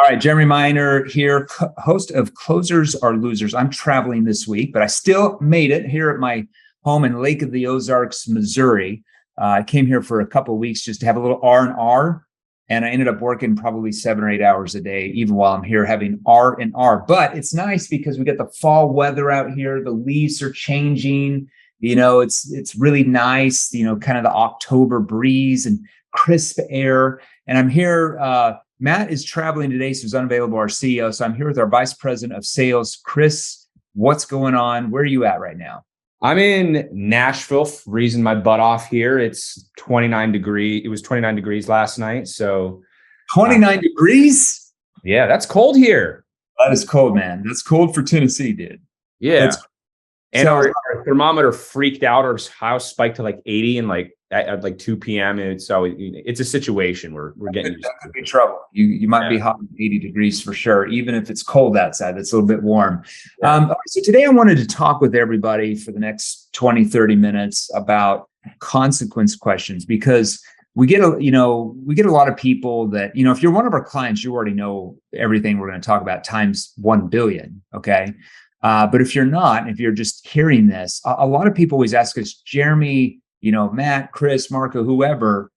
All right, Jeremy Miner here, host of Closers Are Losers. I'm traveling this week, but I still made it here at my home in Lake of the Ozarks, Missouri. I came here for a couple of weeks just to have a little R&R, and I ended up working probably 7 or 8 hours a day, even while I'm here having R&R. But it's nice because we get the fall weather out here. The leaves are changing. You know, it's really nice, kind of the October breeze and crisp air. And I'm here. Matt is traveling today, so he's unavailable, our CEO. So I'm here with our Vice President of Sales, Chris. What's going on? Where are you at right now? I'm in Nashville, freezing my butt off here. It's 29 degrees. It was 29 degrees last night. So 29 degrees? Yeah, that's cold here. That is cold, man. That's cold for Tennessee, dude. Yeah. And our thermometer freaked out. Our house spiked to like 80 and at 2 p.m. And so it's a situation where we're getting used to. That could be trouble. You might be hot 80 degrees for sure. Even if it's cold outside, it's a little bit warm. Yeah. So today I wanted to talk with everybody for the next 20, 30 minutes about consequence questions, because we get a lot of people that, if you're one of our clients, you already know everything we're going to talk about times 1 billion. Okay. But if you're not, if you're just hearing this, a lot of people always ask us, Jeremy, Matt, Chris, Marco, whoever,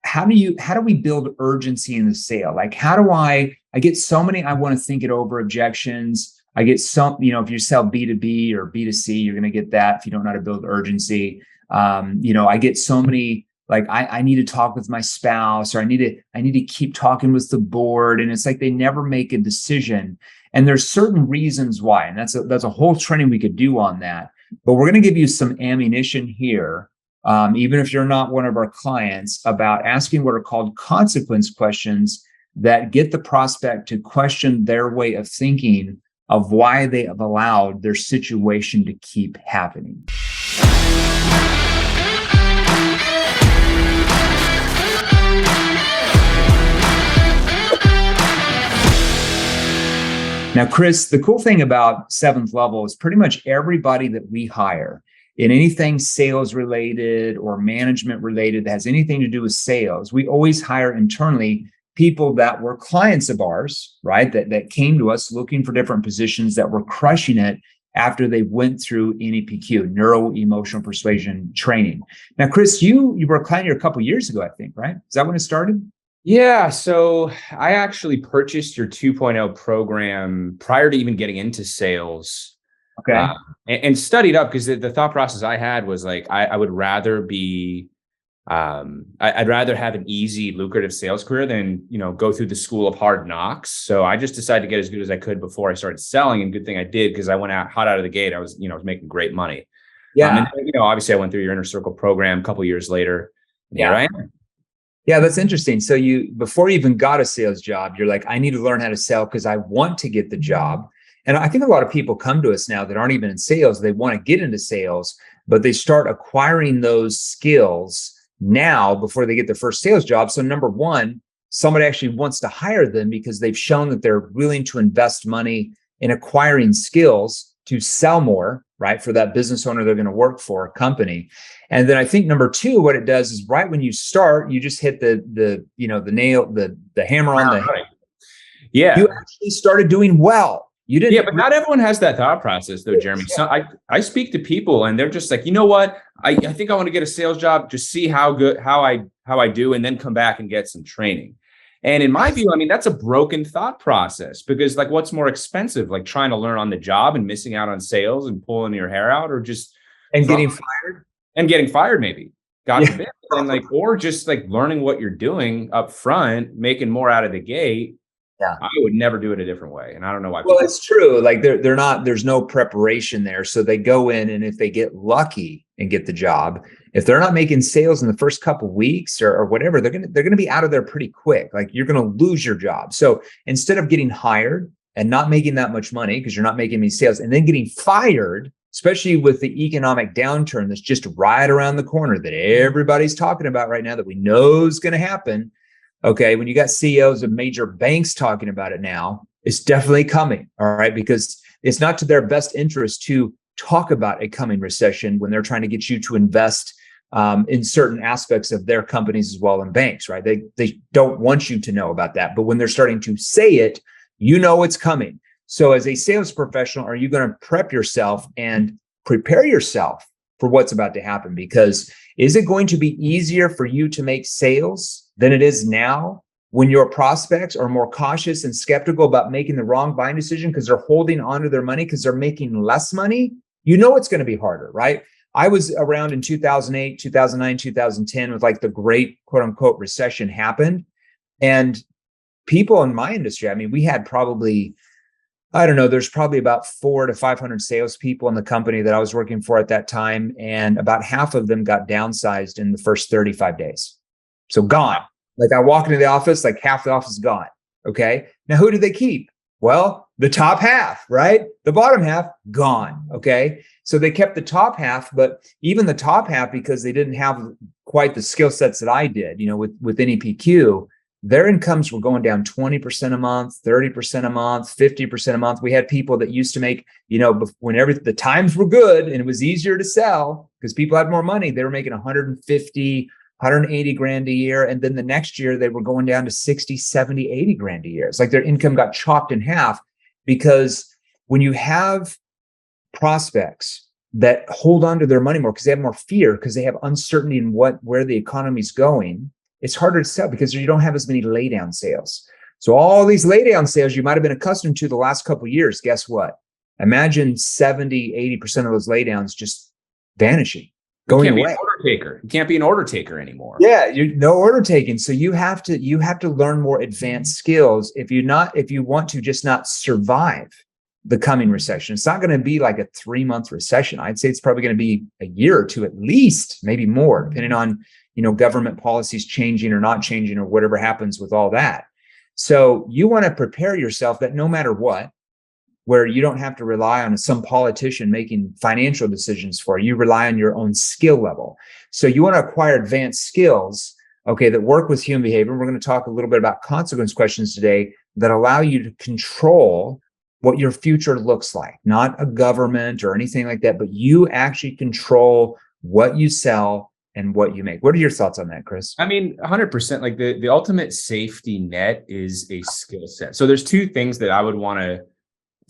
how do we build urgency in the sale? Like, how do I get so many, I want to think it over objections. I get some, if you sell B2B or B2C, you're going to get that if you don't know how to build urgency. I get so many, like, I need to talk with my spouse, or I need to keep talking with the board. And it's like, they never make a decision. And there's certain reasons why, and that's a whole training we could do on that. But we're going to give you some ammunition here, even if you're not one of our clients, about asking what are called consequence questions that get the prospect to question their way of thinking of why they have allowed their situation to keep happening. Now, Chris, the cool thing about 7th Level is pretty much everybody that we hire in anything sales related or management related that has anything to do with sales, we always hire internally people that were clients of ours, right? That came to us looking for different positions that were crushing it after they went through NEPQ, Neuro Emotional Persuasion training. Now, Chris, you were a client here a couple of years ago, I think, right? Is that when it started? Yeah. So I actually purchased your 2.0 program prior to even getting into sales. Okay. And studied up, because the thought process I had was like, I would rather be, I'd rather have an easy, lucrative sales career than, go through the school of hard knocks. So I just decided to get as good as I could before I started selling. And good thing I did, because I went out hot out of the gate. I was making great money. Yeah. And, obviously I went through your Inner Circle program a couple of years later. Yeah. Right. Yeah, that's interesting. So before you even got a sales job, you're like, I need to learn how to sell because I want to get the job. And I think a lot of people come to us now that aren't even in sales. They want to get into sales, but they start acquiring those skills now before they get their first sales job. So number one, somebody actually wants to hire them because they've shown that they're willing to invest money in acquiring skills to sell more, right? For that business owner they're going to work for, a company. And then I think number two, what it does is right when you start, you just hit the hammer on the head. Yeah. You actually started doing well. You didn't. Yeah, but not everyone has that thought process though, Jeremy. Yeah. So I speak to people and they're just like, you know what? I think I want to get a sales job, just see how I do, and then come back and get some training. And in my view, that's a broken thought process, because like, what's more expensive, like trying to learn on the job and missing out on sales and pulling your hair out, or just getting fired? And getting fired, maybe, God forbid, and or just like learning what you're doing up front, making more out of the gate. Yeah, I would never do it a different way, and I don't know why. Well, it's true. Like they're not. There's no preparation there, so they go in, and if they get lucky and get the job, if they're not making sales in the first couple of weeks or whatever, they're gonna be out of there pretty quick. Like, you're gonna lose your job. So instead of getting hired and not making that much money because you're not making any sales, and then getting fired, especially with the economic downturn that's just right around the corner that everybody's talking about right now, that we know is going to happen. Okay, when you got CEOs of major banks talking about it now, it's definitely coming. All right, because it's not to their best interest to talk about a coming recession when they're trying to get you to invest in certain aspects of their companies as well, and banks, right? They don't want you to know about that. But when they're starting to say it, you know it's coming. So as a sales professional, are you going to prep yourself and prepare yourself for what's about to happen? Because is it going to be easier for you to make sales than it is now, when your prospects are more cautious and skeptical about making the wrong buying decision because they're holding onto their money because they're making less money? You know it's going to be harder, right? I was around in 2008, 2009, 2010 with like the great quote unquote recession happened. And people in my industry, I mean, we had probably, I don't know, there's probably about 400 to 500 salespeople in the company that I was working for at that time. And about half of them got downsized in the first 35 days. So gone. Like I walk into the office, like half the office is gone. Okay. Now, who did they keep? Well, the top half, right? The bottom half, gone. Okay. So they kept the top half, but even the top half, because they didn't have quite the skill sets that I did, with NEPQ, their incomes were going down 20% a month, 30% a month, 50% a month. We had people that used to make, whenever the times were good and it was easier to sell because people had more money, they were making 150, 180 grand a year. And then the next year they were going down to 60, 70, 80 grand a year. It's like their income got chopped in half, because when you have prospects that hold on to their money more because they have more fear, because they have uncertainty in where the economy's going, it's harder to sell because you don't have as many laydown sales. So all these laydown sales you might have been accustomed to the last couple of years, guess what? Imagine 70, 80% of those laydowns just vanishing, going away. You can't be an order taker anymore. Yeah, no order taking. So you have to learn more advanced skills if you want to just not survive the coming recession. It's not going to be like a 3-month recession. I'd say it's probably going to be a year or two at least, maybe more, depending on government policies changing or not changing or whatever happens with all that. So you want to prepare yourself that no matter what, where you don't have to rely on some politician making financial decisions for you, rely on your own skill level. So you want to acquire advanced skills, okay, that work with human behavior. We're going to talk a little bit about consequence questions today that allow you to control what your future looks like, not a government or anything like that, but you actually control what you sell and what you make. What are your thoughts on that, Chris? I mean, 100%. Like the ultimate safety net is a skill set. So there's two things that I would want to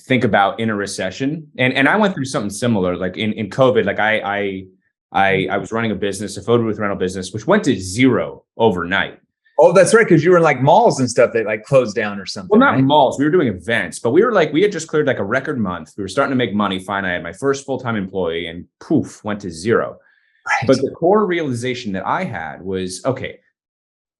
think about in a recession. And I went through something similar, like in COVID. Like I was running a business, a photo booth rental business, which went to zero overnight. Oh, that's right. Because you were in like malls and stuff that like closed down or something. Well, not right? malls. We were doing events, but we had just cleared like a record month. We were starting to make money. Fine. I had my first full-time employee and poof, went to zero. Right. But the core realization that I had was, okay,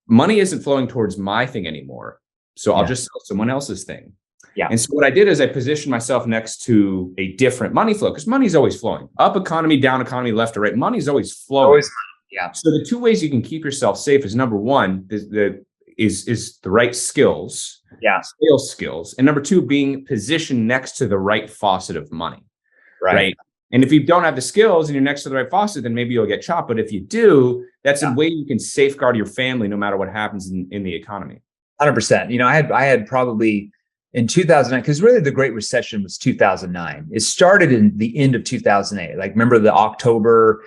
money isn't flowing towards my thing anymore. So I'll just sell someone else's thing. Yeah. And so what I did is I positioned myself next to a different money flow, because money's always flowing. Up economy, down economy, left to right. Money's always flowing. Yeah. So the two ways you can keep yourself safe is, number one, is the right skills, sales skills. And number two, being positioned next to the right faucet of money. Right. And if you don't have the skills and you're next to the right faucet, then maybe you'll get chopped. But if you do, that's a way you can safeguard your family no matter what happens in the economy. 100%. I had probably in 2009, because really the Great Recession was 2009. It started in the end of 2008. Like, remember the October,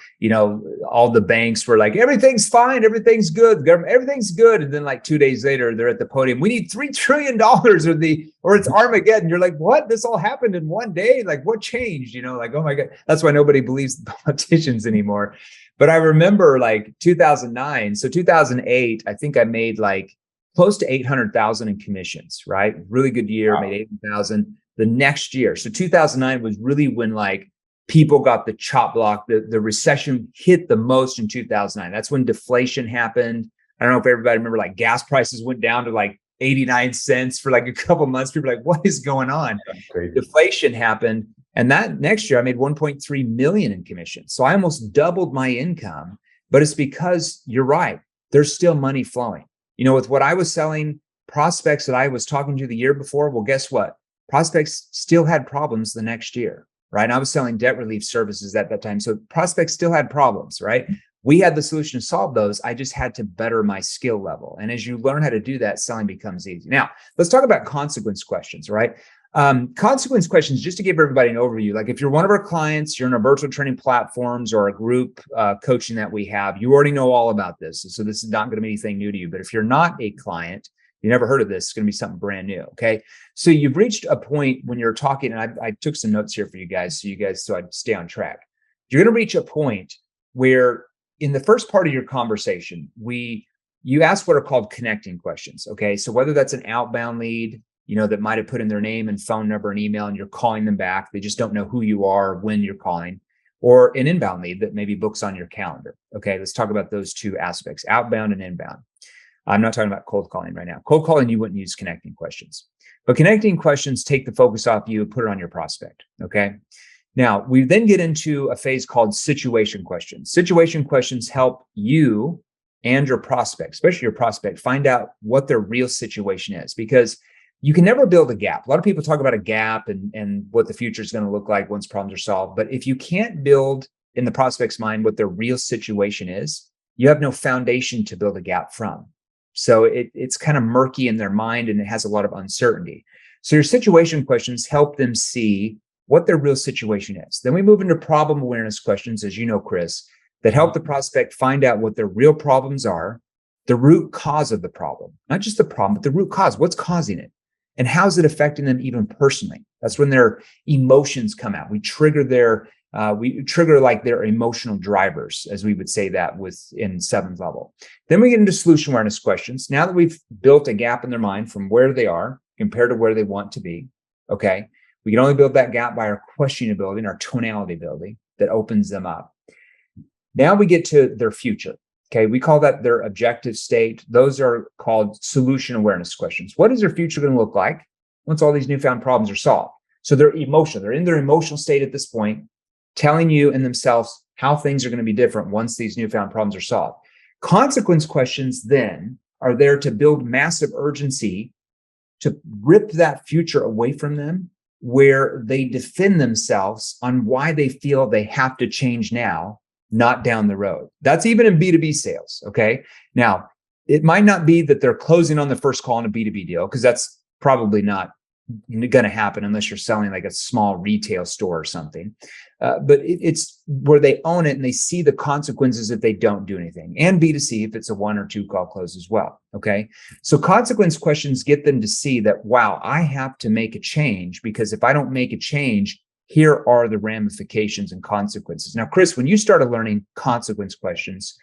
all the banks were like, everything's fine, everything's good, government, everything's good. And then like 2 days later, they're at the podium. We need $3 trillion or it's Armageddon. You're like, what? This all happened in one day? Like, what changed? Like, oh my God. That's why nobody believes the politicians anymore. But I remember like 2009. So 2008, I think I made like close to 800,000 in commissions, right? Really good year, wow. Made 80,000 the next year. So 2009 was really when like people got the chop block. The recession hit the most in 2009. That's when deflation happened. I don't know if everybody remember, like gas prices went down to like 89 cents for like a couple months. People were like, what is going on? Deflation happened. And that next year I made 1.3 million in commissions. So I almost doubled my income, but it's because you're right. There's still money flowing. With what I was selling, prospects that I was talking to the year before, well, guess what? Prospects still had problems the next year, right? And I was selling debt relief services at that time. So prospects still had problems, right? We had the solution to solve those. I just had to better my skill level. And as you learn how to do that, selling becomes easy. Now, let's talk about consequence questions, right? Consequence questions, just to give everybody an overview, like if you're one of our clients, you're in our virtual training platforms or a group coaching that we have, you already know all about this. So this is not going to be anything new to you. But if you're not a client, you never heard of this, it's going to be something brand new. Okay. So you've reached a point when you're talking, and I took some notes here for you guys, so I'd stay on track. You're going to reach a point where in the first part of your conversation, you ask what are called connecting questions. Okay. So whether that's an outbound lead, that might have put in their name and phone number and email, and you're calling them back. They just don't know who you are when you're calling, or an inbound lead that maybe books on your calendar. Okay, let's talk about those two aspects, outbound and inbound. I'm not talking about cold calling right now. Cold calling, you wouldn't use connecting questions, but connecting questions take the focus off you and put it on your prospect. Okay. Now we then get into a phase called situation questions. Situation questions help you and your prospect, especially your prospect, find out what their real situation is, because you can never build a gap. A lot of people talk about a gap and what the future is going to look like once problems are solved. But if you can't build in the prospect's mind what their real situation is, you have no foundation to build a gap from. So it's kind of murky in their mind, and it has a lot of uncertainty. So your situation questions help them see what their real situation is. Then we move into problem awareness questions, as you know, Chris, that help the prospect find out what their real problems are, the root cause of the problem, not just the problem, but the root cause. What's causing it? And how's it affecting them even personally? That's when their emotions come out. We trigger their emotional drivers, as we would say that in seventh level. Then we get into solution awareness questions. Now that we've built a gap in their mind from where they are compared to where they want to be, okay, we can only build that gap by our questioning ability and our tonality ability that opens them up. Now we get to their future. Okay, we call that their objective state. Those are called solution awareness questions. What is their future going to look like once all these newfound problems are solved? So they're emotional. They're in their emotional state at this point, telling you and themselves how things are going to be different once these newfound problems are solved. Consequence questions then are there to build massive urgency to rip that future away from them, where they defend themselves on why they feel they have to change now, not down the road. That's even in B2B sales. Okay. Now, it might not be that they're closing on the first call in a B2B deal, because that's probably not going to happen unless you're selling like a small retail store or something. But it's where they own it and they see the consequences if they don't do anything. And B2C, if it's a 1 or 2 call close as well. Okay. So consequence questions get them to see that, wow, I have to make a change, because if I don't make a change, here are the ramifications and consequences. Now, Chris, when you started learning consequence questions,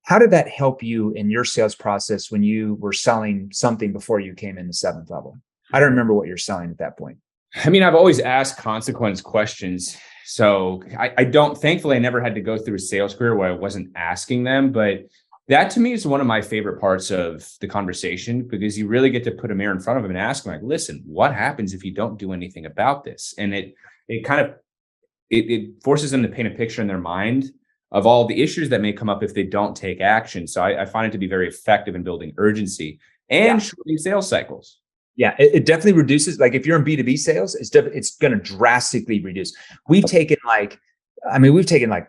how did that help you in your sales process when you were selling something before you came into seventh level? I don't remember what you're selling at that point. I mean, I've always asked consequence questions. So I don't, thankfully, I never had to go through a sales career where I wasn't asking them. But that to me is one of my favorite parts of the conversation, because you really get to put a mirror in front of them and ask them, like, listen, what happens if you don't do anything about this? And it forces them to paint a picture in their mind of all the issues that may come up if they don't take action. So I find it to be very effective in building urgency and shortening sales cycles. Yeah, it definitely reduces. Like if you're in B2B sales, it's going to drastically reduce. We've taken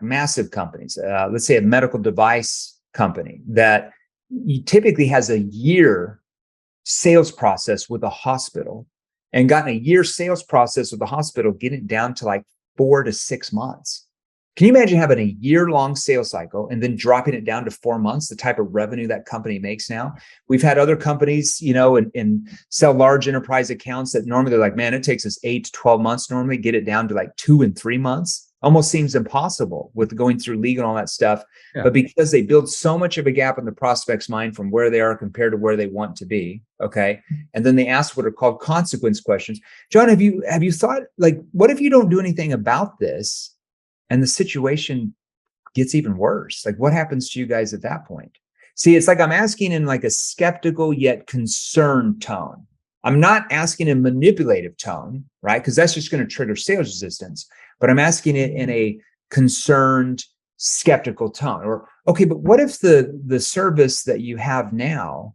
massive companies. Let's say a medical device company that typically has a year sales process with a hospital, and gotten a year sales process with the hospital, get it down to like 4 to 6 months. Can you imagine having a year-long sales cycle and then dropping it down to 4 months, the type of revenue that company makes now? We've had other companies, and sell large enterprise accounts that normally they're like, man, it takes us 8 to 12 months normally, get it down to like 2 and 3 months. Almost seems impossible with going through legal and all that stuff. Yeah. But because they build so much of a gap in the prospect's mind from where they are compared to where they want to be, okay? And then they ask what are called consequence questions. John, have you thought, like, what if you don't do anything about this and the situation gets even worse? Like, what happens to you guys at that point? See, it's like I'm asking in like a skeptical yet concerned tone. I'm not asking in a manipulative tone, right? Because that's just going to trigger sales resistance. But I'm asking it in a concerned, skeptical tone. Or, okay, but what if the service that you have now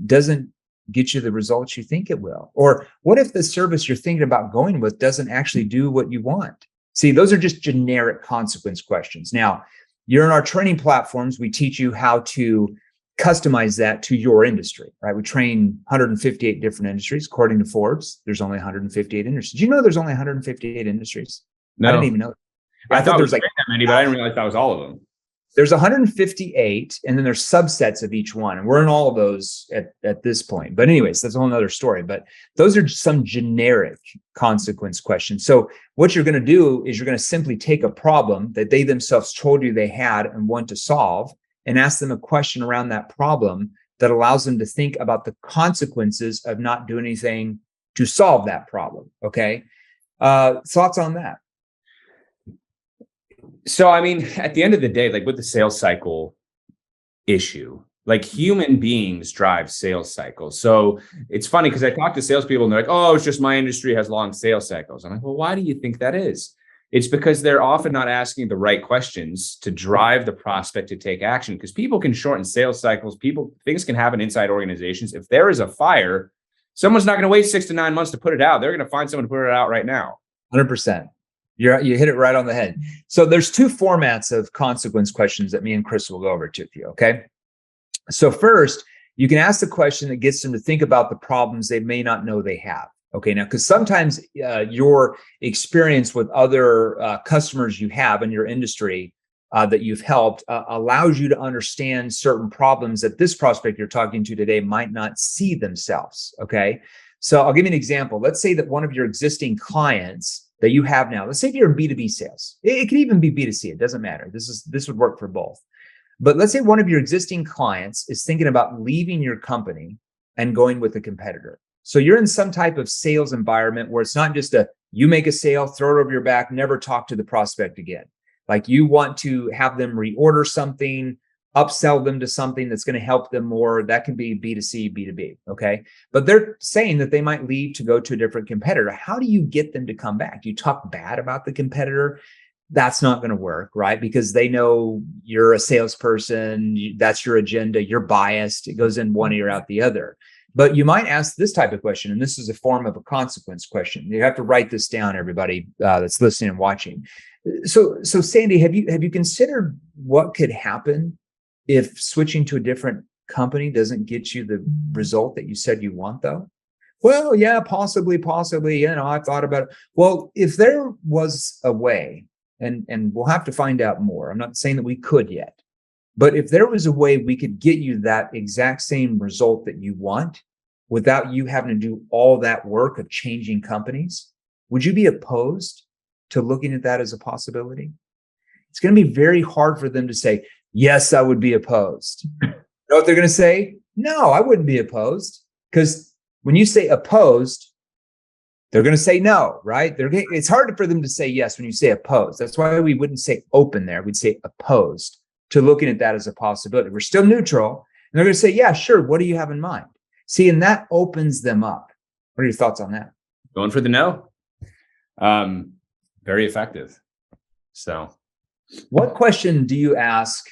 doesn't get you the results you think it will? Or what if the service you're thinking about going with doesn't actually do what you want? See, those are just generic consequence questions. Now, you're in our training platforms. We teach you how to customize that to your industry, right? We train 158 different industries. According to Forbes, there's only 158 industries. Did you know there's only 158 industries? No, I didn't even know. I thought there's like that many, but I didn't realize that was all of them. There's 158, and then there's subsets of each one. And we're in all of those at this point. But anyways, that's a whole nother story. But those are some generic consequence questions. So what you're going to do is you're going to simply take a problem that they themselves told you they had and want to solve, and ask them a question around that problem that allows them to think about the consequences of not doing anything to solve that problem. Okay. Thoughts on that? So, I mean, at the end of the day, like with the sales cycle issue, like human beings drive sales cycles. So it's funny because I talk to salespeople and they're like, oh, it's just my industry has long sales cycles. I'm like, well, why do you think that is? It's because they're often not asking the right questions to drive the prospect to take action, because people can shorten sales cycles. Things can happen inside organizations. If there is a fire, someone's not going to wait 6 to 9 months to put it out. They're going to find someone to put it out right now. 100%. You hit it right on the head. So there's two formats of consequence questions that me and Chris will go over with you. Okay. So first, you can ask the question that gets them to think about the problems they may not know they have. Okay. Now, because sometimes your experience with other customers you have in your industry that you've helped allows you to understand certain problems that this prospect you're talking to today might not see themselves. Okay. So I'll give you an example. Let's say that one of your existing clients that you have now, let's say if you're in B2B sales, it could even be B2C, it doesn't matter. This would work for both. But let's say one of your existing clients is thinking about leaving your company and going with a competitor. So you're in some type of sales environment where it's not just you make a sale, throw it over your back, never talk to the prospect again. Like you want to have them reorder something, upsell them to something that's going to help them more. That can be B2C, B2B. Okay. But they're saying that they might leave to go to a different competitor. How do you get them to come back? Do you talk bad about the competitor? That's not going to work, right? Because they know you're a salesperson. That's your agenda. You're biased. It goes in one ear out the other. But you might ask this type of question, and this is a form of a consequence question. You have to write this down, everybody that's listening and watching. So Sandy, have you considered what could happen if switching to a different company doesn't get you the result that you said you want, though? Well, yeah, possibly. I've thought about it. Well, if there was a way, and we'll have to find out more. I'm not saying that we could yet, but if there was a way we could get you that exact same result that you want without you having to do all that work of changing companies, would you be opposed to looking at that as a possibility? It's going to be very hard for them to say, yes, I would be opposed. You know what they're going to say? No, I wouldn't be opposed. Because when you say opposed, they're going to say no, right? It's hard for them to say yes when you say opposed. That's why we wouldn't say open there. We'd say opposed to looking at that as a possibility. We're still neutral. And they're going to say, yeah, sure. What do you have in mind? See, and that opens them up. What are your thoughts on that? Going for the no. Very effective. So what question do you ask?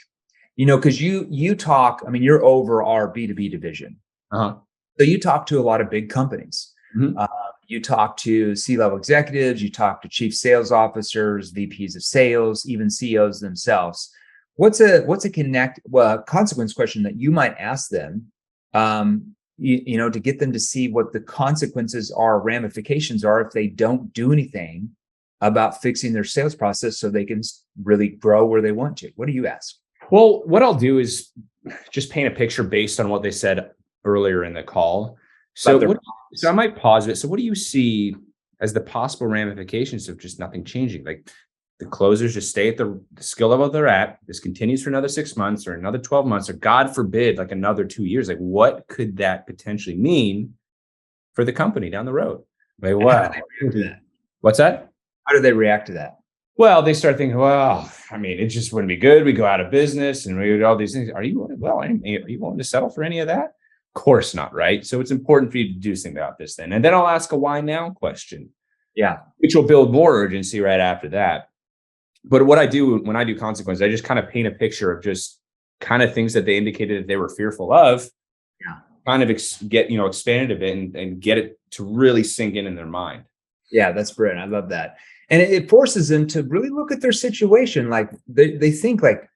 You know, because you talk, I mean, you're over our B2B division. Uh-huh. So you talk to a lot of big companies. Mm-hmm. You talk to C-level executives, you talk to chief sales officers, VPs of sales, even CEOs themselves. What's a consequence question that you might ask them, to get them to see what the consequences are, ramifications are if they don't do anything about fixing their sales process so they can really grow where they want to? What do you ask? Well, what I'll do is just paint a picture based on what they said earlier in the call. So I might pause it. So what do you see as the possible ramifications of just nothing changing? Like the closers just stay at the skill level they're at. This continues for another 6 months or another 12 months, or God forbid, like another 2 years. Like what could that potentially mean for the company down the road? Like, wow. What's that? How do they react to that? Well, they start thinking, well, I mean, it just wouldn't be good. We go out of business and we do all these things. Are you willing to settle for any of that? Of course not, right? So it's important for you to do something about this then. And then I'll ask a why now question. Yeah. Which will build more urgency right after that. But what I do when I do consequences, I just kind of paint a picture of just kind of things that they indicated that they were fearful of. Yeah. Kind of expanded a bit and get it to really sink in their mind. Yeah, that's brilliant. I love that. And it forces them to really look at their situation. Like they think like,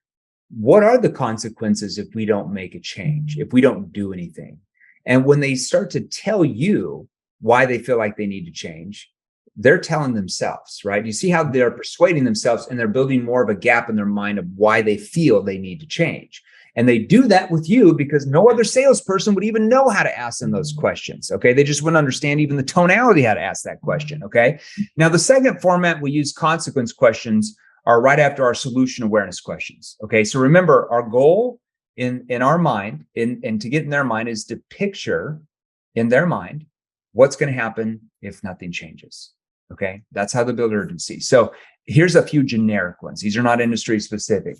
what are the consequences if we don't make a change, if we don't do anything? And when they start to tell you why they feel like they need to change, they're telling themselves, right? You see how they're persuading themselves and they're building more of a gap in their mind of why they feel they need to change. And they do that with you because no other salesperson would even know how to ask them those questions. Okay. They just wouldn't understand even the tonality how to ask that question. Okay. Now, the second format we use consequence questions are right after our solution awareness questions. Okay. So remember, our goal in our mind and to get in their mind is to picture in their mind what's going to happen if nothing changes. Okay. That's how they build urgency. So here's a few generic ones. These are not industry specific.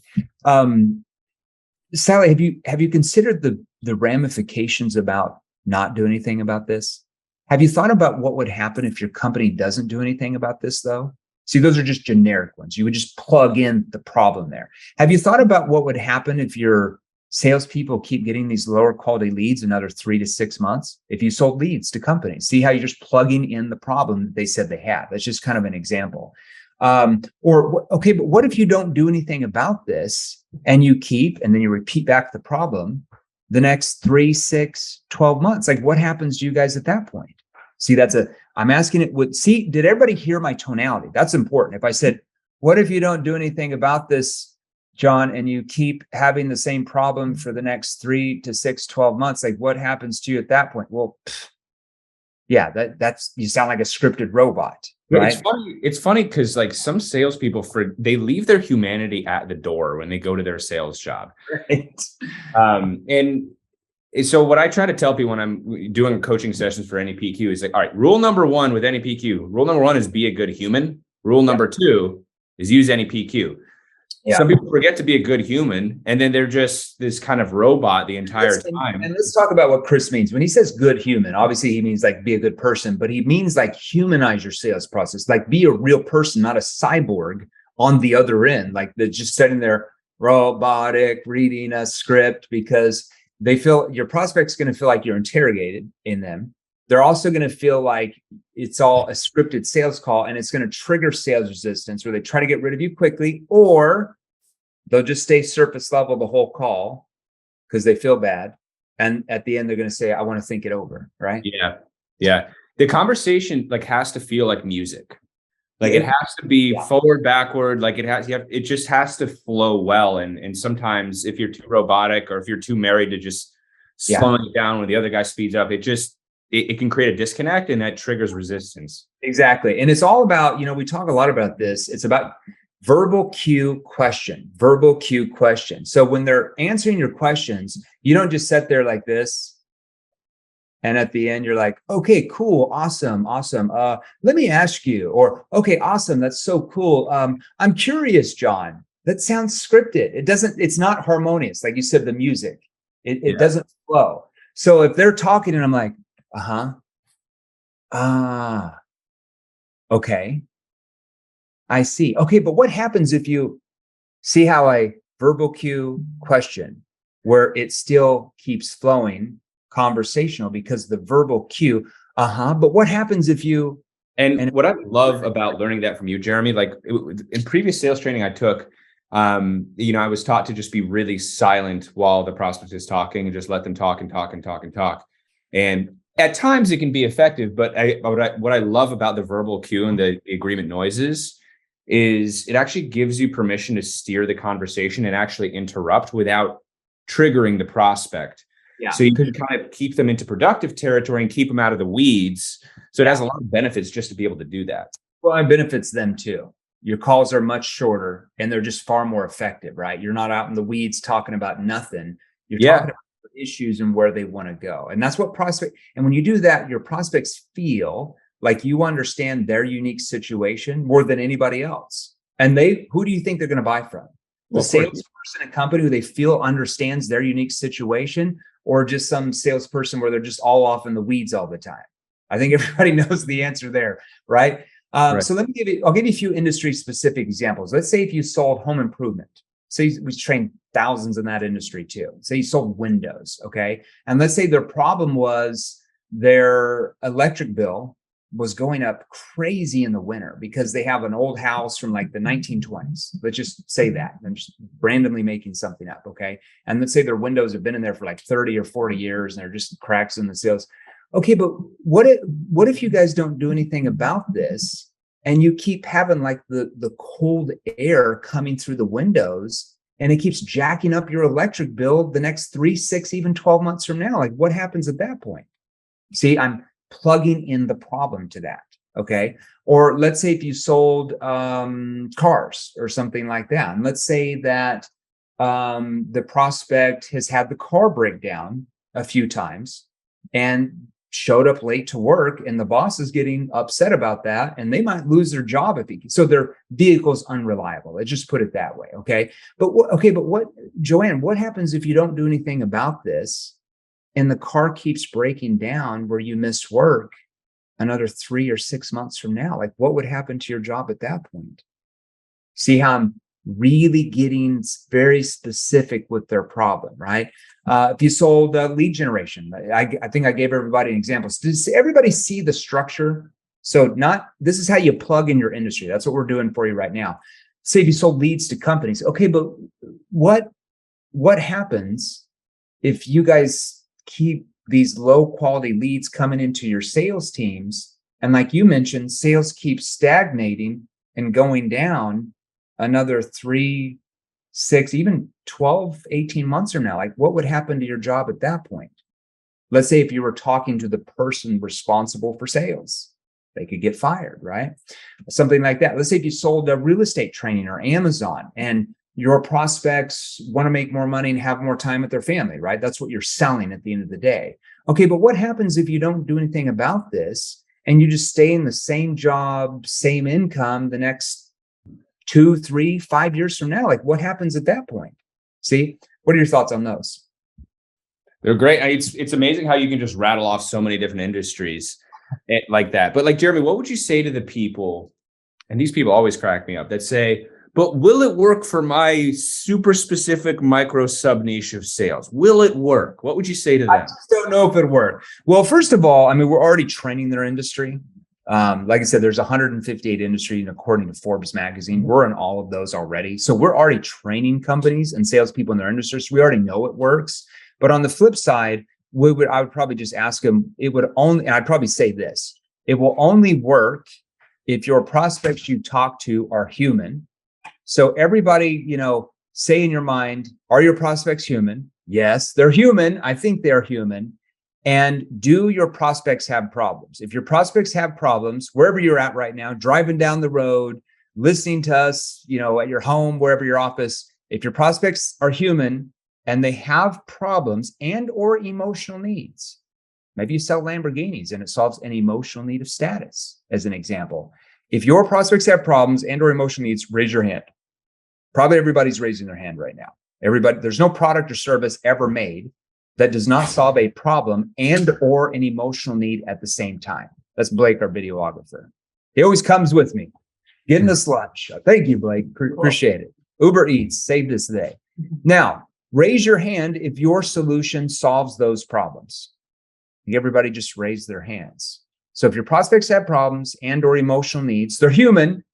Sally, have you considered the ramifications about not doing anything about this? Have you thought about what would happen if your company doesn't do anything about this, though? See, those are just generic ones. You would just plug in the problem there. Have you thought about what would happen if your salespeople keep getting these lower quality leads another 3 to 6 months? If you sold leads to companies, see how you're just plugging in the problem that they said they had. That's just kind of an example. Okay, but what if you don't do anything about this and you keep, and then you repeat back the problem the next 3, 6, 12 months? Like, what happens to you guys at that point? See, I'm asking it see, did everybody hear my tonality? That's important. If I said, what if you don't do anything about this, John, and you keep having the same problem for the next 3 to 6, 12 months, like what happens to you at that point? Well, yeah, that's, you sound like a scripted robot. Right? It's funny because like some salespeople they leave their humanity at the door when they go to their sales job. Right. And so what I try to tell people when I'm doing coaching sessions for NEPQ is like, all right, rule number 1 with NEPQ, rule number 1 is be a good human. Rule number 2 is use NEPQ. Yeah. Some people forget to be a good human, and then they're just this kind of robot the entire time. And let's talk about what Chris means. When he says good human, obviously he means like be a good person, but he means like humanize your sales process, like be a real person, not a cyborg on the other end, like they're just sitting there robotic, reading a script, because they feel your prospect's going to feel like you're interrogated in them. They're also going to feel like it's all a scripted sales call, and it's going to trigger sales resistance where they try to get rid of you quickly, or they'll just stay surface level the whole call because they feel bad. And at the end, they're going to say, I want to think it over. Right. Yeah. Yeah. The conversation like has to feel like music. Like it has to be forward, backward. Like it just has to flow well. And sometimes if you're too robotic or if you're too married to just slowing it down when the other guy speeds up, it can create a disconnect, and that triggers resistance. Exactly. And it's all about, we talk a lot about this. It's about verbal cue question. So when they're answering your questions, you don't just sit there like this. And at the end, you're like, okay, cool. Awesome. Let me ask you, or, okay, awesome. That's so cool. I'm curious, John, that sounds scripted. It's not harmonious. Like you said, the music, it doesn't flow. So if they're talking and I'm like, okay, I see. Okay, but what happens if you see how I verbal cue question where it still keeps flowing conversational because the verbal cue, but what happens if you... And what I love about learning that from you, Jeremy, like in previous sales training I took, I was taught to just be really silent while the prospect is talking and just let them talk and talk and talk and talk. And at times it can be effective, but what I love about the verbal cue and the agreement noises is it actually gives you permission to steer the conversation and actually interrupt without triggering the prospect. Yeah. So you can kind of keep them into productive territory and keep them out of the weeds. So it has a lot of benefits just to be able to do that. Well, it benefits them too. Your calls are much shorter and they're just far more effective, right? You're not out in the weeds talking about nothing. You're talking about issues and where they want to go. And that's what and when you do that, your prospects feel like you understand their unique situation more than anybody else. And who do you think they're going to buy from? The salesperson and company who they feel understands their unique situation, or just some salesperson where they're just all off in the weeds all the time? I think everybody knows the answer there, right? So I'll give you a few industry specific examples. Let's say if you sold home improvement. Say we trained thousands in that industry too. Say you sold windows, okay? And let's say their problem was their electric bill was going up crazy in the winter because they have an old house from like the 1920s. Let's just say that. I'm just randomly making something up. Okay. And let's say their windows have been in there for like 30 or 40 years and they're just cracks in the seals. Okay. But what if you guys don't do anything about this and you keep having like the cold air coming through the windows and it keeps jacking up your electric bill the next 3, 6, even 12 months from now? Like what happens at that point? See, I'm plugging in the problem to that. Okay. Or let's say if you sold cars or something like that. And let's say that the prospect has had the car break down a few times and showed up late to work, and the boss is getting upset about that, and they might lose their job so their vehicle's unreliable. Let's just put it that way. Okay. But what, Joanne, what happens if you don't do anything about this and the car keeps breaking down where you miss work another 3 or 6 months from now? Like what would happen to your job at that point? See how I'm really getting very specific with their problem, right? If you sold lead generation, I think I gave everybody an example. Does everybody see the structure? So this is how you plug in your industry. That's what we're doing for you right now. Say if you sold leads to companies. Okay, but what happens if you guys keep these low quality leads coming into your sales teams? And like you mentioned, sales keeps stagnating and going down another 3, 6, even 12, 18 months from now. Like what would happen to your job at that point? Let's say if you were talking to the person responsible for sales, they could get fired, right? Something like that. Let's say if you sold a real estate training or Amazon and your prospects want to make more money and have more time with their family, right? That's what you're selling at the end of the day. Okay, but what happens if you don't do anything about this and you just stay in the same job, same income the next 2, 3, 5 years from now? Like what happens at that point? See, what are your thoughts on those? They're great. It's amazing how you can just rattle off so many different industries like that. But like, Jeremy, what would you say to the people, and these people always crack me up, that say, but will it work for my super specific micro sub niche of sales? Will it work? What would you say to them? I just don't know if it worked. Well, first of all, I mean, we're already training their industry. Like I said, there's 158 industries, and according to Forbes magazine, we're in all of those already. So we're already training companies and salespeople in their industry. So we already know it works. But on the flip side, I would probably just ask them, and I'd probably say this, it will only work if your prospects you talk to are human. So everybody, say in your mind, are your prospects human? Yes, they're human. I think they're human. And do your prospects have problems? If your prospects have problems, wherever you're at right now, driving down the road, listening to us, at your home, wherever your office, if your prospects are human and they have problems and or emotional needs, maybe you sell Lamborghinis and it solves an emotional need of status, as an example. If your prospects have problems and or emotional needs, raise your hand. Probably everybody's raising their hand right now. There's no product or service ever made that does not solve a problem and or an emotional need at the same time. That's Blake, our videographer. He always comes with me, getting us lunch. Thank you, Blake. Appreciate it. Uber Eats saved us today. Now, raise your hand if your solution solves those problems. Everybody just raise their hands. So if your prospects have problems and or emotional needs, they're human,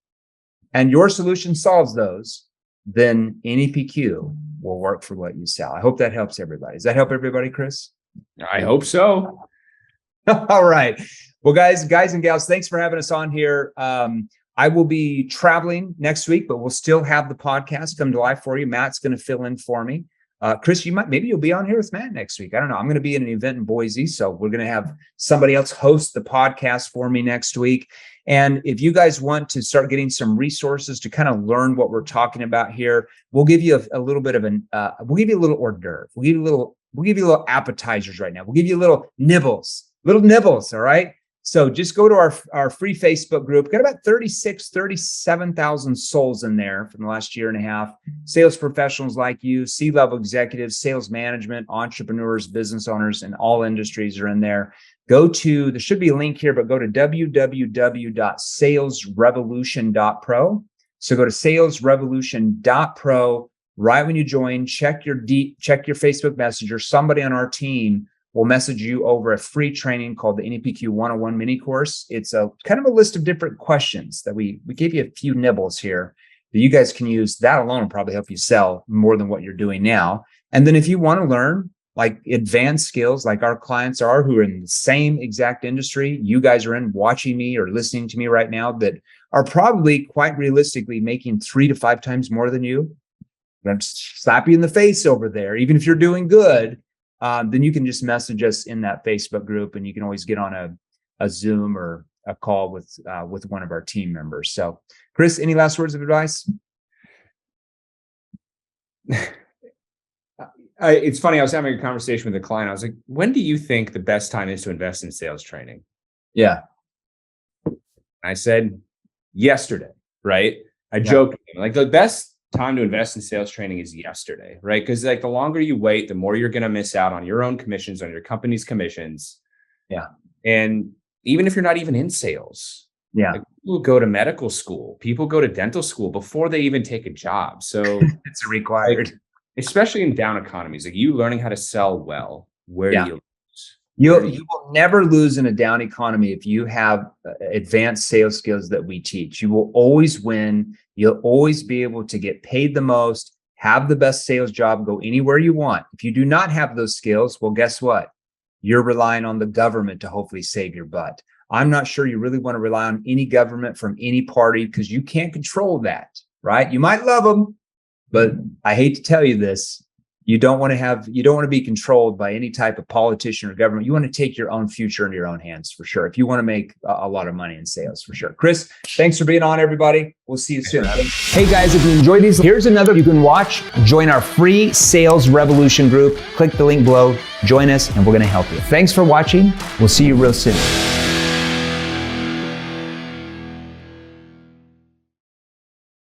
and your solution solves those, then NEPQ will work for what you sell. I hope that helps everybody. Does that help everybody, Chris? I hope so. All right. Well, guys and gals, thanks for having us on here. I will be traveling next week, but we'll still have the podcast come to life for you. Matt's going to fill in for me. Chris, maybe you'll be on here with Matt next week. I don't know. I'm going to be at an event in Boise, so we're going to have somebody else host the podcast for me next week. And if you guys want to start getting some resources to kind of learn what we're talking about here, we'll give you a little bit of we'll give you a little hors d'oeuvre. We'll give you little appetizers right now. We'll give you little nibbles. All right. So just go to our free Facebook group. Got about 37,000 souls in there from the last year and a half. Sales professionals like you, C-level executives, sales management, entrepreneurs, business owners, and all industries are in there. There should be a link here, but go to www.salesrevolution.pro. So go to salesrevolution.pro. Right when you join, check your Facebook Messenger. Somebody on our team we'll message you over a free training called the NEPQ 101 mini course. It's a kind of a list of different questions that we gave you a few nibbles here that you guys can use. That alone will probably help you sell more than what you're doing now. And then if you want to learn like advanced skills like our clients are, who are in the same exact industry you guys are in, watching me or listening to me right now, that are probably quite realistically making 3 to 5 times more than you. I'm just slap you in the face over there. Even if you're doing good, then you can just message us in that Facebook group, and you can always get on a Zoom or a call with one of our team members. So, Chris, any last words of advice? It's funny. I was having a conversation with a client. I was like, when do you think the best time is to invest in sales training? Yeah. I said, yesterday, right? I joked, like the best time to invest in sales training is yesterday, right? Because like the longer you wait, the more you're going to miss out on your own commissions, on your company's commissions. Yeah. And even if you're not even in sales, like people go to medical school, people go to dental school before they even take a job. So it's required. Like, especially in down economies, like you learning how to sell well, where do you lose? You will never lose in a down economy if you have advanced sales skills that we teach. You will always win. You'll always be able to get paid the most, have the best sales job, go anywhere you want. If you do not have those skills, well, guess what? You're relying on the government to hopefully save your butt. I'm not sure you really want to rely on any government from any party, because you can't control that, right? You might love them, but I hate to tell you this, you don't want to be controlled by any type of politician or government. You want to take your own future into your own hands, for sure, if you want to make a lot of money in sales, for sure. Chris, thanks for being on, everybody. We'll see you soon. Hey guys, if you enjoyed these, here's another you can watch. Join our free Sales Revolution group. Click the link below, join us, and we're going to help you. Thanks for watching. We'll see you real soon.